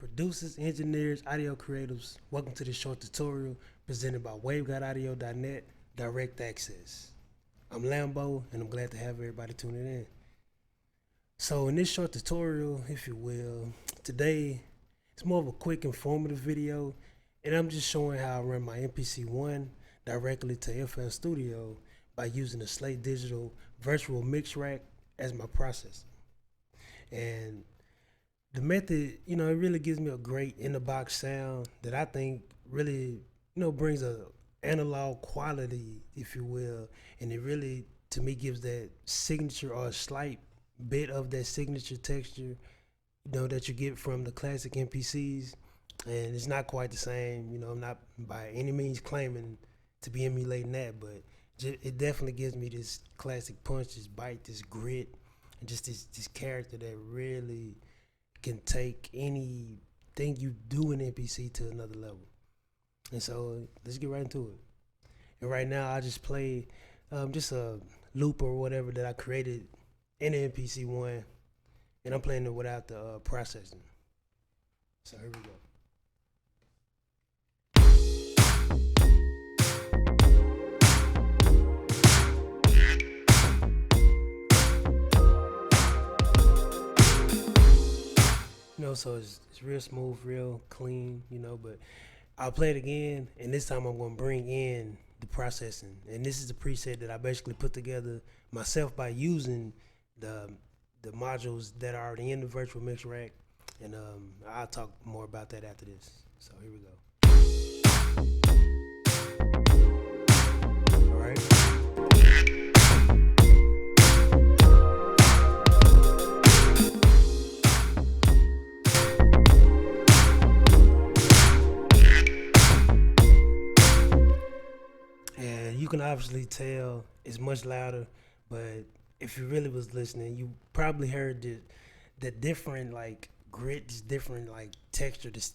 Producers, engineers, audio creatives, welcome to this short tutorial presented by waveguideaudio.net Direct Access. I'm Lambo, and I'm glad to have everybody tuning in. So in this short tutorial, if you will, today it's more of a quick informative video, and I'm just showing how I run my MPC One directly to FL Studio by using the Slate Digital virtual mix rack as my processor. And the method, it really gives me a great in-the-box sound that I think really, brings a analog quality, if you will, and it really, to me, gives that signature or a slight bit of that signature texture, that you get from the classic MPCs, and it's not quite the same. I'm not by any means claiming to be emulating that, but it definitely gives me this classic punch, this bite, this grit, and just this character that really can take anything you do in MPC to another level. And so let's get right into it. And right now I just play just a loop or whatever that I created in the MPC One, and I'm playing it without the processing. So here we go. So it's real smooth, real clean, but I'll play it again, and this time I'm going to bring in the processing. And this is a preset that I basically put together myself by using the modules that are already in the virtual mix rack, and I'll talk more about that after this. So here we go. All right. You can obviously tell it's much louder, but if you really was listening, you probably heard the different grit, this different texture, this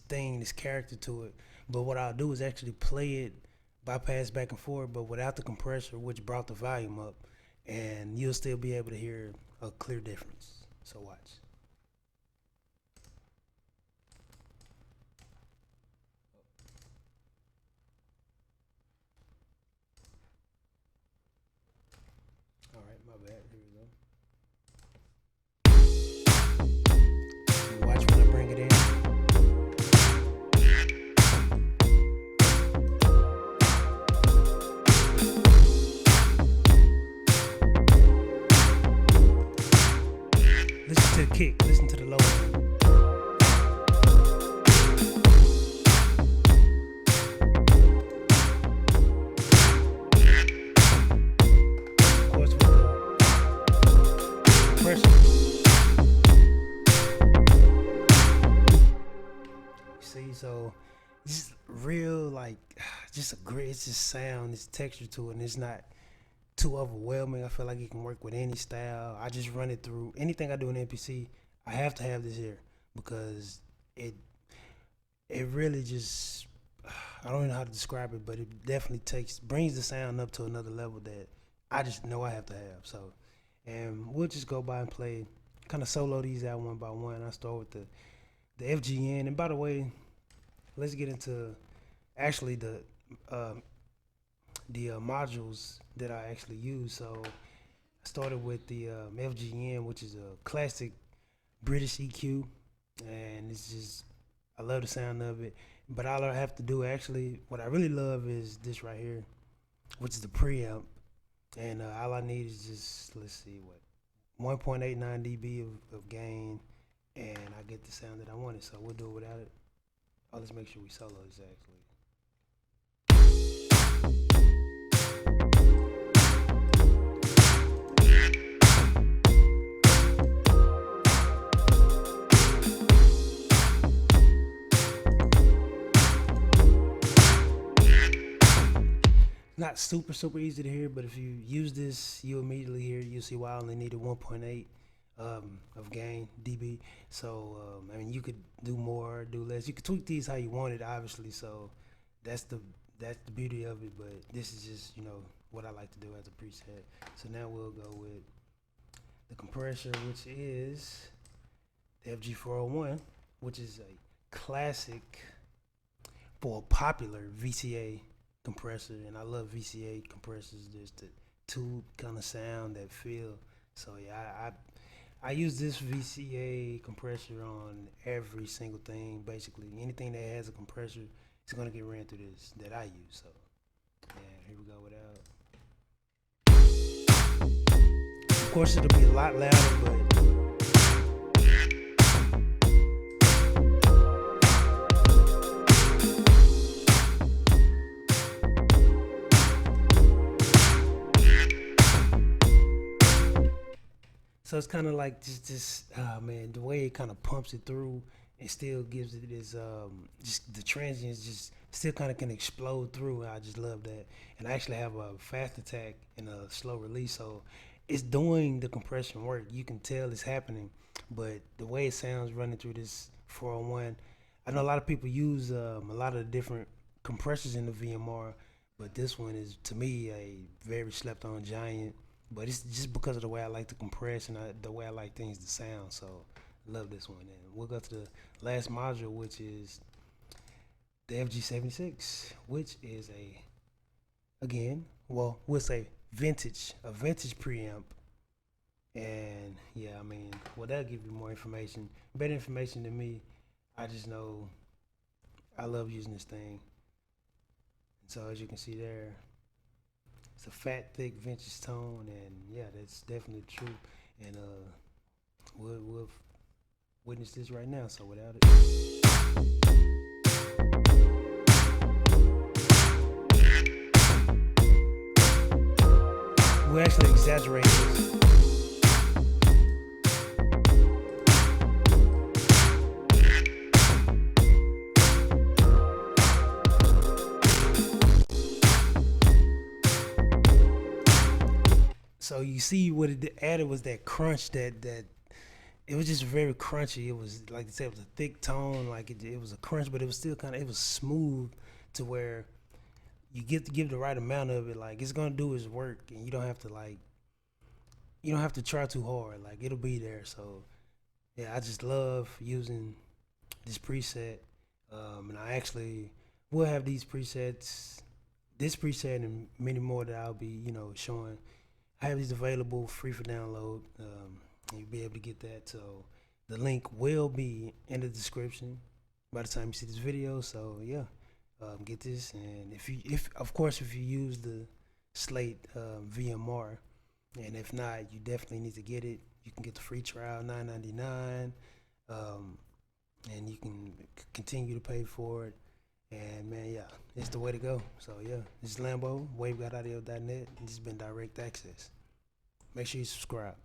thing, this character to it. But what I'll do is actually play it, bypass back and forth, but without the compressor, which brought the volume up, and you'll still be able to hear a clear difference. So watch. All right, my bad. Here we go. Watch when I bring it in. Listen to the kick. Listen to the low end. So just real, just a great, it's just sound, it's texture to it, and it's not too overwhelming. I feel like it can work with any style. I just run it through anything I do in MPC. I have to have this here because it really just, I don't know how to describe it, but it definitely brings the sound up to another level that I just know I have to have. So, and we'll just go by and play, kind of solo these out one by one. I start with the FGN, and by the way, let's get into actually the modules that I actually use. So I started with the FGN, which is a classic British EQ, and it's just, I love the sound of it. But all I have to do, actually, what I really love is this right here, which is the preamp. And all I need is just, let's see, 1.89 dB of gain, and I get the sound that I wanted. So we'll do it without it. Oh, let's make sure we solo this actually. Not super easy to hear, but if you use this, you immediately hear, you'll see why I only needed 1.8 of gain dB. So you could do more, do less. You could tweak these how you want it, obviously. So that's the beauty of it. But this is just what I like to do as a preset. So now we'll go with the compressor, which is the FG401, which is a classic for a popular VCA compressor, and I love VCA compressors. There's the tube kind of sound, that feel. So yeah, I use this VCA compressor on every single thing. Basically, anything that has a compressor is gonna get ran through this that I use. So yeah, here we go without. Of course, it'll be a lot louder, but so it's kind of like just man, the way it kind of pumps it through and still gives it this just the transients just still kind of can explode through. I just love that, and I actually have a fast attack and a slow release, so it's doing the compression work. You can tell it's happening, but the way it sounds running through this 401, I know a lot of people use a lot of the different compressors in the VMR, but this one is to me a very slept on giant. But it's just because of the way I like to compress and the way I like things to sound. So I love this one. And we'll go to the last module, which is the FG76, which is again, well, we'll say a vintage preamp. And yeah, I mean, well, that'll give you more information, better information than me. I just know I love using this thing. And so as you can see there, it's a fat, thick, vintage tone, and yeah, that's definitely true. And we'll witness this right now. So without it, we actually exaggerate this. So you see what it added was that crunch, that it was just very crunchy. It was like I said, it was a thick tone, like it was a crunch, but it was still it was smooth to where you get to give the right amount of it. Like it's gonna do its work, and you don't have to try too hard. Like it'll be there. So yeah, I just love using this preset, and I actually will have these presets, this preset, and many more that I'll be showing. I have these available free for download. You'll be able to get that. So the link will be in the description by the time you see this video. So yeah, get this. And if you use the Slate VMR, and if not, you definitely need to get it. You can get the free trial, $9.99, and you can continue to pay for it. And man, yeah, it's the way to go. So yeah, this is Lambo, waveguideaudio.net, and this has been Direct Access. Make sure you subscribe.